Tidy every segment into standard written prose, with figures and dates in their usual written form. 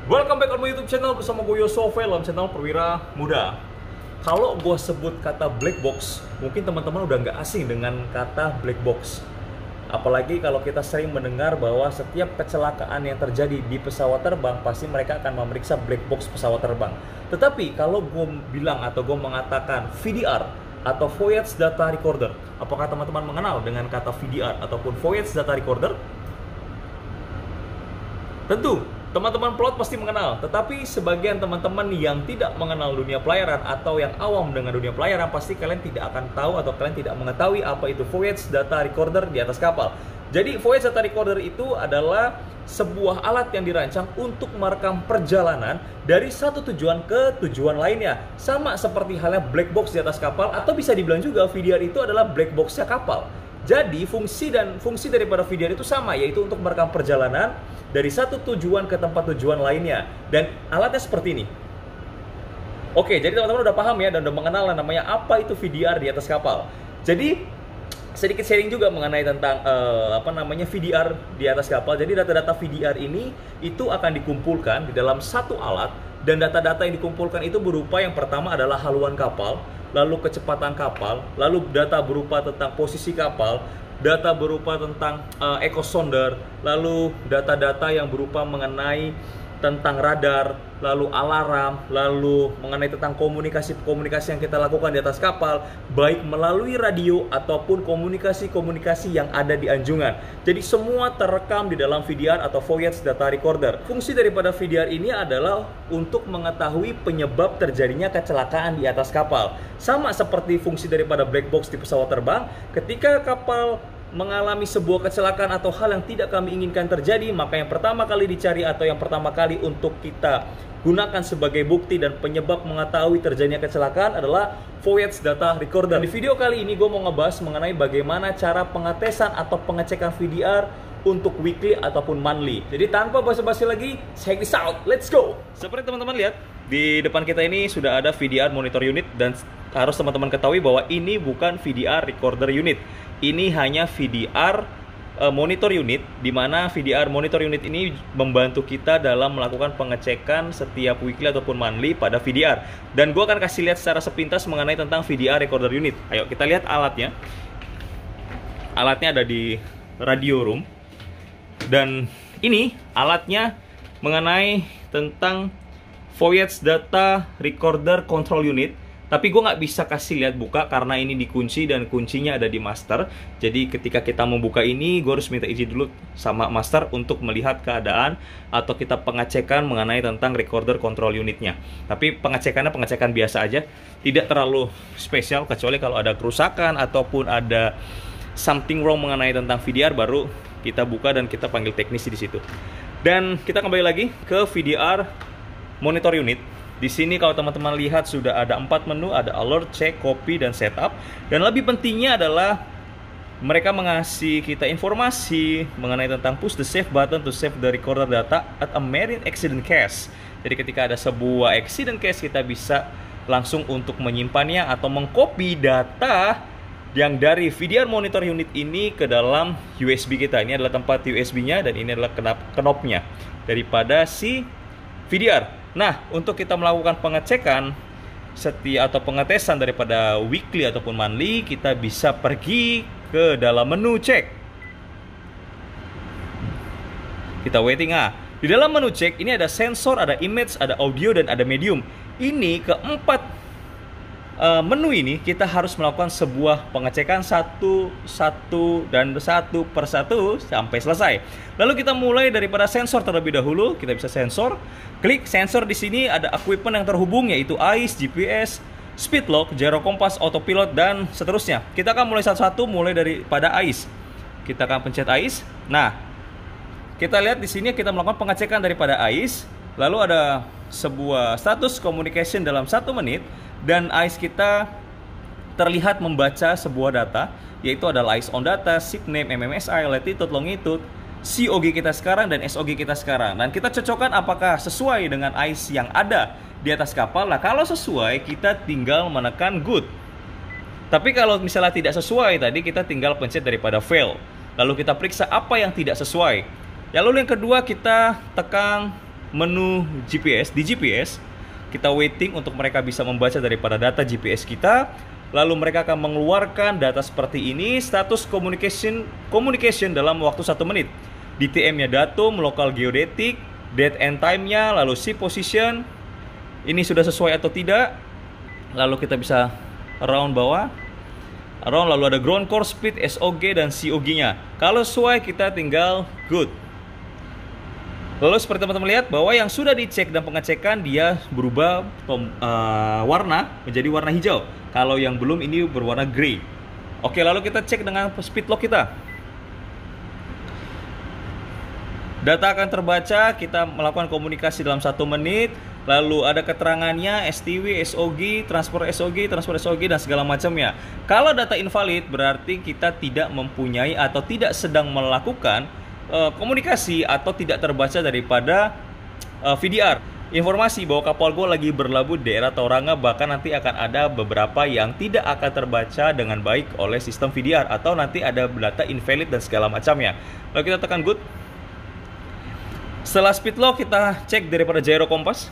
Welcome back on my YouTube channel bersama gue Yoso dalam channel Perwira Muda. Kalau gue sebut kata black box, mungkin teman-teman udah nggak asing dengan kata black box. Apalagi kalau kita sering mendengar bahwa setiap kecelakaan yang terjadi di pesawat terbang, pasti mereka akan memeriksa black box pesawat terbang. Tetapi kalau gue bilang atau gue mengatakan VDR atau Voyage Data Recorder, apakah teman-teman mengenal dengan kata VDR ataupun Voyage Data Recorder? Tentu teman-teman pilot pasti mengenal, tetapi sebagian teman-teman yang tidak mengenal dunia pelayaran atau yang awam dengan dunia pelayaran, pasti kalian tidak akan tahu atau kalian tidak mengetahui apa itu Voyage Data Recorder di atas kapal. Jadi Voyage Data Recorder itu adalah sebuah alat yang dirancang untuk merekam perjalanan dari satu tujuan ke tujuan lainnya. Sama seperti halnya black box di atas kapal, atau bisa dibilang juga VDR itu adalah black box-nya kapal. Jadi fungsi daripada VDR itu sama, yaitu untuk merekam perjalanan dari satu tujuan ke tempat tujuan lainnya. Dan alatnya seperti ini. Oke, jadi teman-teman udah paham ya dan udah mengenal namanya apa itu VDR di atas kapal. Jadi sedikit sharing juga mengenai tentang VDR di atas kapal. Jadi data-data VDR ini itu akan dikumpulkan di dalam satu alat, dan data-data yang dikumpulkan itu berupa, yang pertama adalah haluan kapal, lalu kecepatan kapal, lalu data berupa tentang posisi kapal, data berupa tentang echo sounder, lalu data-data yang berupa mengenai tentang radar, lalu alarm, lalu mengenai tentang komunikasi yang kita lakukan di atas kapal, baik melalui radio ataupun komunikasi yang ada di anjungan. Jadi semua terekam di dalam VDR atau Voyage Data Recorder. Fungsi daripada VDR ini adalah untuk mengetahui penyebab terjadinya kecelakaan di atas kapal. Sama seperti fungsi daripada black box di pesawat terbang, ketika kapal mengalami sebuah kecelakaan atau hal yang tidak kami inginkan terjadi, maka yang pertama kali dicari atau yang pertama kali untuk kita gunakan sebagai bukti dan penyebab mengetahui terjadinya kecelakaan adalah Voyage Data Recorder. Di video kali ini gue mau ngebahas mengenai bagaimana cara pengetesan atau pengecekan VDR untuk weekly ataupun monthly. Jadi tanpa basa-basi lagi, check this out, let's go! Seperti teman-teman lihat, di depan kita ini sudah ada VDR monitor unit, dan harus teman-teman ketahui bahwa ini bukan VDR recorder unit. Ini hanya VDR monitor unit, di mana VDR monitor unit ini membantu kita dalam melakukan pengecekan setiap weekly ataupun monthly pada VDR. Dan gue akan kasih lihat secara sepintas mengenai tentang VDR recorder unit. Ayo kita lihat alatnya. Alatnya ada di radio room. Dan ini alatnya mengenai tentang Voyage Data Recorder Control Unit. Tapi gue nggak bisa kasih lihat buka karena ini dikunci dan kuncinya ada di master. Jadi ketika kita membuka ini, gue harus minta izin dulu sama master untuk melihat keadaan atau kita pengecekan mengenai tentang recorder control unitnya. Tapi pengecekannya pengecekan biasa aja, tidak terlalu spesial, kecuali kalau ada kerusakan ataupun ada something wrong mengenai tentang VDR, baru kita buka dan kita panggil teknisi di situ. Dan kita kembali lagi ke VDR monitor unit. Di sini kalau teman-teman lihat sudah ada 4 menu, ada alert, check, copy, dan setup. Dan lebih pentingnya adalah mereka mengasih kita informasi mengenai tentang push the save button to save the recorder data at a marine accident case. Jadi ketika ada sebuah accident case, kita bisa langsung untuk menyimpannya atau mengcopy data yang dari VDR monitor unit ini ke dalam USB kita. Ini adalah tempat USB-nya dan ini adalah knopnya daripada si VDR. Nah, untuk kita melakukan pengecekan atau pengetesan daripada weekly ataupun monthly, kita bisa pergi ke dalam menu cek. Kita waiting. Di dalam menu cek ini ada sensor, ada image, ada audio, dan ada medium. Ini keempat menu ini kita harus melakukan sebuah pengecekan satu persatu sampai selesai. Lalu kita mulai daripada sensor terlebih dahulu. Kita bisa sensor, klik sensor. Di sini ada equipment yang terhubung, yaitu AIS, GPS, speed lock, gyro kompas, autopilot, dan seterusnya. Kita akan mulai satu-satu, mulai daripada AIS. Kita akan pencet AIS. Nah, kita lihat di sini kita melakukan pengecekan daripada AIS. Lalu ada sebuah status communication dalam 1 menit. Dan AIS kita terlihat membaca sebuah data, yaitu adalah AIS on data, ship name, MMSI, latitude, longitude, COG kita sekarang, dan SOG kita sekarang. Dan kita cocokkan apakah sesuai dengan AIS yang ada di atas kapal. Nah, kalau sesuai, kita tinggal menekan good. Tapi kalau misalnya tidak sesuai, tadi kita tinggal pencet daripada fail. Lalu kita periksa apa yang tidak sesuai. Ya, lalu yang kedua kita tekan menu GPS. Di GPS, kita waiting untuk mereka bisa membaca daripada data GPS kita. Lalu mereka akan mengeluarkan data seperti ini, status communication dalam waktu 1 menit. DTM-nya datum, local geodetic, date and time-nya, lalu ship position. Ini sudah sesuai atau tidak. Lalu kita bisa around bawah. Around, lalu ada ground core speed, SOG, dan COG-nya. Kalau sesuai, kita tinggal good. Lalu seperti teman-teman lihat bahwa yang sudah dicek dan pengecekan dia berubah warna menjadi warna hijau. Kalau yang belum ini berwarna grey. Oke, lalu kita cek dengan speed log kita. Data akan terbaca, kita melakukan komunikasi dalam 1 menit. Lalu ada keterangannya, STW, SOG, transfer SOG, dan segala macamnya. Kalau data invalid berarti kita tidak mempunyai atau tidak sedang melakukan komunikasi atau tidak terbaca daripada VDR. Informasi bahwa kapal gue lagi berlabuh di daerah Tauranga, bahkan nanti akan ada beberapa yang tidak akan terbaca dengan baik oleh sistem VDR, atau nanti ada data invalid dan segala macamnya. Lalu kita tekan good. Setelah speed log kita cek daripada gyro kompas.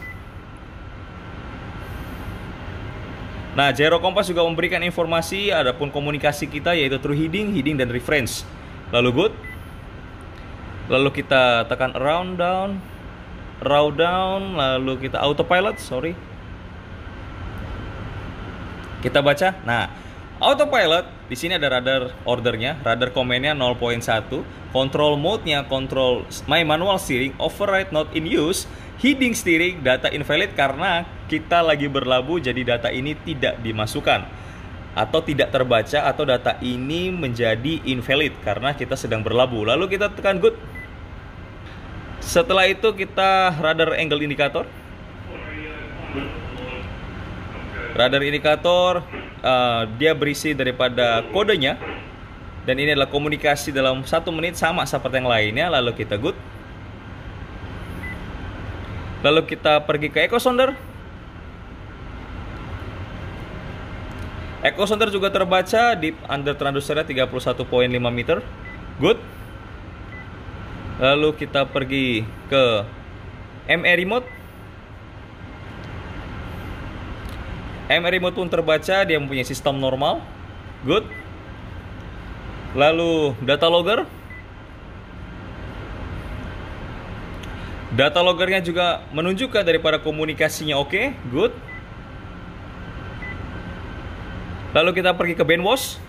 Nah, gyro kompas juga memberikan informasi adapun komunikasi kita, yaitu through heading, dan reference. Lalu good. Lalu kita tekan around down, lalu kita autopilot, Kita baca. Nah, autopilot di sini ada radar ordernya, radar command-nya 0.1, control mode-nya control my manual steering, override not in use, heading steering, data invalid karena kita lagi berlabuh, jadi data ini tidak dimasukkan atau tidak terbaca, atau data ini menjadi invalid karena kita sedang berlabuh. Lalu kita tekan good. Setelah itu kita radar angle indicator. Radar indikator dia berisi daripada kodenya, dan ini adalah komunikasi dalam 1 menit sama seperti yang lainnya. Lalu kita good. Lalu kita pergi ke echo sounder. Echo sounder juga terbaca deep under transducernya 31.5 meter. Good. Lalu kita pergi ke ME remote. ME remote pun terbaca, dia mempunyai sistem normal. Good. Lalu data logger. Data loggernya juga menunjukkan daripada komunikasinya oke. Good. Lalu kita pergi ke bandwash.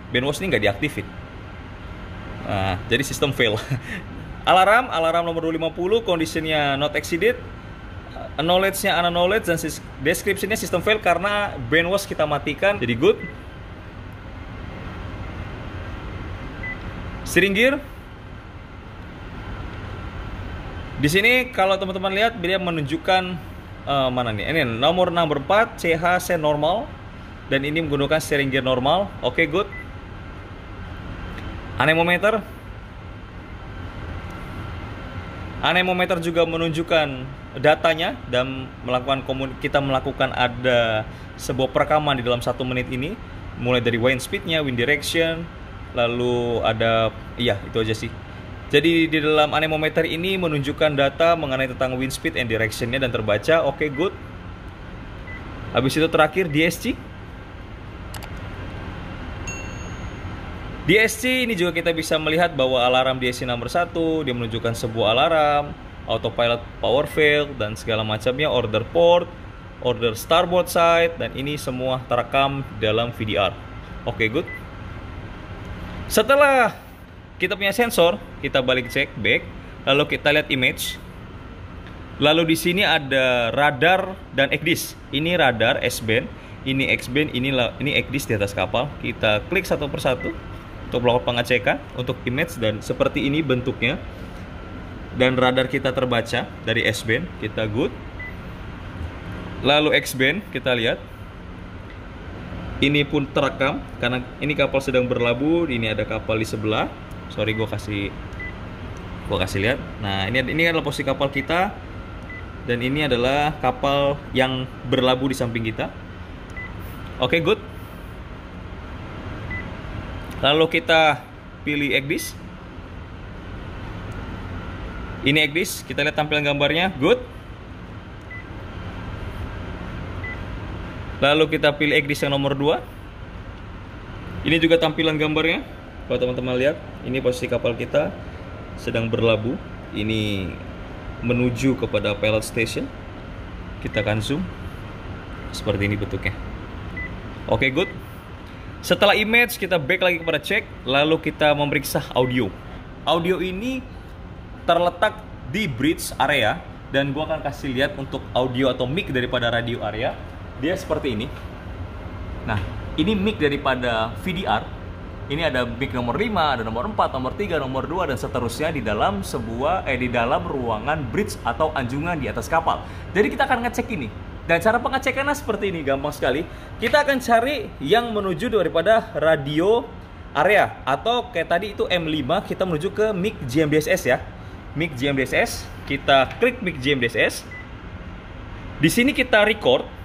Bandwash ini nggak diaktifin. Nah, jadi sistem fail. Alarm nomor 250, conditionnya not exceeded, knowledge-nya unknowledge, dan description-nya sistem fail karena bandwash kita matikan, jadi good. Steering gear. Di sini kalau teman-teman lihat dia menunjukkan mana nih? Ini nomor 4 CHC normal, dan ini menggunakan steering gear normal. Oke, good. Anemometer. Anemometer juga menunjukkan datanya dan kita melakukan ada sebuah perekaman di dalam 1 menit ini, mulai dari wind speednya, wind direction, lalu ada itu aja sih. Jadi di dalam anemometer ini menunjukkan data mengenai tentang wind speed and directionnya dan terbaca. Oke, good. Habis itu terakhir DSC. DSC ini juga kita bisa melihat bahwa alarm DSC nomor 1 dia menunjukkan sebuah alarm, autopilot power fail, dan segala macamnya, order port, order starboard side, dan ini semua terekam dalam VDR. Oke, good. Setelah kita punya sensor, kita balik cek back, lalu kita lihat image. Lalu di sini ada radar dan ECDIS. Ini radar S-band, ini X-band, ini ECDIS di atas kapal. Kita klik satu persatu untuk melakukan pengecekan untuk image, dan seperti ini bentuknya. Dan radar kita terbaca dari S-band, kita good. Lalu X-band kita lihat. Ini pun terekam karena ini kapal sedang berlabuh, ini ada kapal di sebelah. Sorry, gua kasih lihat. Nah, ini adalah posisi kapal kita, dan ini adalah kapal yang berlabuh di samping kita. Oke, good. Lalu kita pilih ECDIS. Ini ECDIS, kita lihat tampilan gambarnya, good. Lalu kita pilih ECDIS yang nomor 2. Ini juga tampilan gambarnya. Kalau teman-teman lihat, ini posisi kapal kita sedang berlabuh. Ini menuju kepada pilot station. Kita akan zoom. Seperti ini bentuknya. Oke, good. Setelah image, kita back lagi kepada cek. Lalu kita memeriksa audio. Audio ini terletak di bridge area. Dan gua akan kasih lihat untuk audio atau mic daripada radio area. Dia seperti ini. Nah, ini mic daripada VDR. Ini ada mic nomor 5, ada nomor 4, nomor 3, nomor 2 dan seterusnya di dalam di dalam ruangan bridge atau anjungan di atas kapal. Jadi kita akan ngecek ini. Dan cara pengecekannya seperti ini, gampang sekali. Kita akan cari yang menuju daripada radio area atau kayak tadi itu M5, kita menuju ke mic GMDSS ya. Mic GMDSS, kita klik mic GMDSS. Di sini kita record.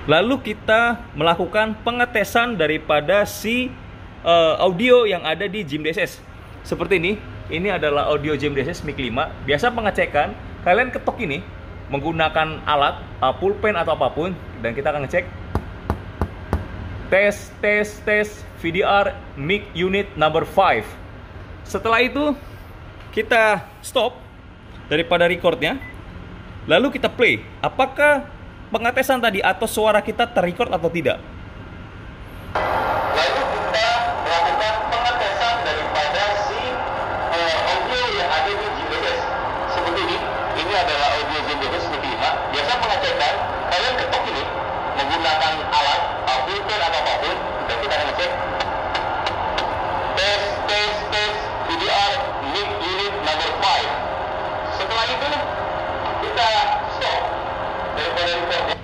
Lalu kita melakukan pengetesan daripada si audio yang ada di GMDSS. Seperti ini adalah audio GMDSS mic 5. Biasa pengecekan, kalian ketok ini menggunakan alat, pulpen atau apapun. Dan kita akan ngecek. Tes, VDR mic unit number 5. Setelah itu, kita stop daripada recordnya. Lalu kita play. Apakah pengetesan tadi atau suara kita terrecord atau tidak? Lalu kita melakukan pengetesan daripada si audio yang ada di GMDSS. Seperti ini. Ini adalah audio GMDSS mic 5. Biasa pengecekan, kalian ketok ini menggunakan alat, pulpen atau apapun. Dan kita akan ngecek. Tes, VDR mic unit number 5. Setelah itu, kita stop daripada recordnya.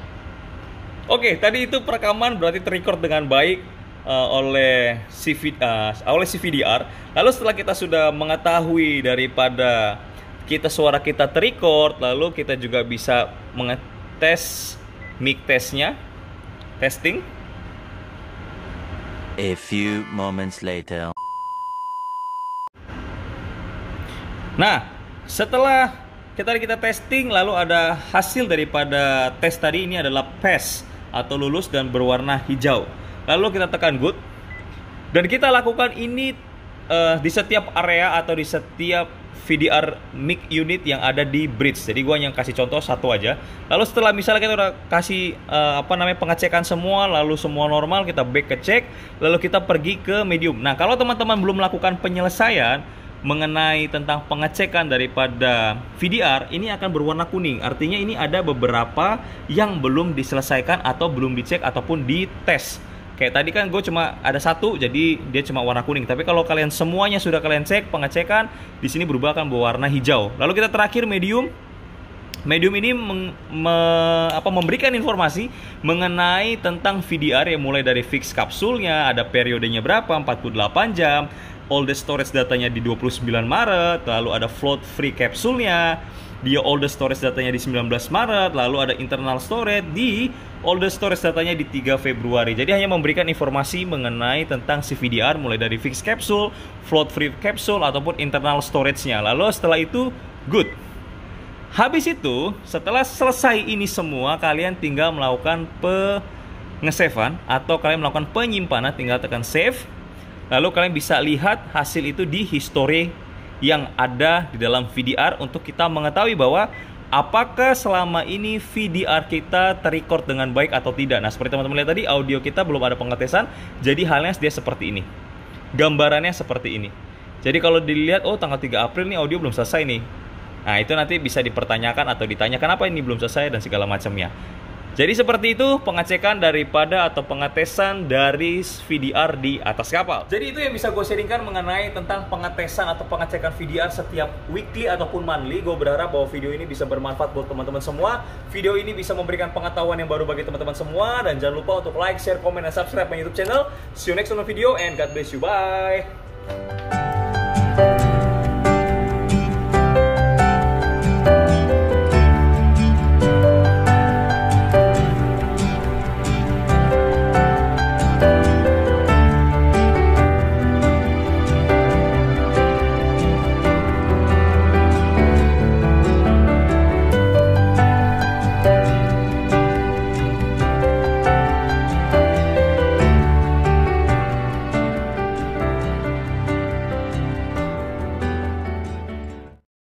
Oke, tadi itu perekaman berarti terrecord dengan baik oleh si VDR. Lalu setelah kita sudah mengetahui daripada suara kita terrecord, lalu kita juga bisa mengetes mic testnya, testing. A few moments later. Nah, setelah kita testing, lalu ada hasil daripada tes tadi, ini adalah pass atau lulus dan berwarna hijau. Lalu kita tekan good. Dan kita lakukan ini di setiap area atau di setiap VDR mic unit yang ada di bridge. Jadi gua yang kasih contoh satu aja. Lalu setelah misalnya kita udah kasih pengecekan semua, lalu semua normal, kita back ke cek, lalu kita pergi ke medium. Nah, kalau teman-teman belum melakukan penyelesaian mengenai tentang pengecekan daripada VDR, ini akan berwarna kuning. Artinya ini ada beberapa yang belum diselesaikan atau belum dicek ataupun dites. Kayak tadi kan gue cuma ada satu, jadi dia cuma warna kuning. Tapi kalau kalian semuanya sudah kalian cek pengecekan, di sini berubah akan berwarna hijau. Lalu kita terakhir medium. Medium ini memberikan informasi mengenai tentang VDR yang mulai dari fix kapsulnya, ada periodenya berapa, 48 jam. Oldest storage datanya di 29 Maret, lalu ada float free kapsulnya, dia oldest storage datanya di 19 Maret, lalu ada internal storage di oldest storage datanya di 3 Februari. Jadi hanya memberikan informasi mengenai tentang si VDR mulai dari fix kapsul, float free kapsul ataupun internal storage-nya. Lalu setelah itu good. Habis itu, setelah selesai ini semua, kalian tinggal melakukan pengesavean atau kalian melakukan penyimpanan, tinggal tekan save. Lalu kalian bisa lihat hasil itu di history yang ada di dalam VDR untuk kita mengetahui bahwa apakah selama ini VDR kita terrecord dengan baik atau tidak. Nah, seperti teman-teman lihat tadi, audio kita belum ada pengetesan, jadi halnya dia seperti ini. Gambarannya seperti ini. Jadi kalau dilihat, oh tanggal 3 April nih audio belum selesai nih. Nah, itu nanti bisa dipertanyakan atau ditanya kenapa ini belum selesai dan segala macamnya. Jadi seperti itu pengecekan daripada atau pengetesan dari VDR di atas kapal. Jadi itu yang bisa gue sharingkan mengenai tentang pengetesan atau pengecekan VDR setiap weekly ataupun monthly. Gue berharap bahwa video ini bisa bermanfaat buat teman-teman semua. Video ini bisa memberikan pengetahuan yang baru bagi teman-teman semua. Dan jangan lupa untuk like, share, komen, dan subscribe my YouTube channel. See you next on the video and God bless you. Bye.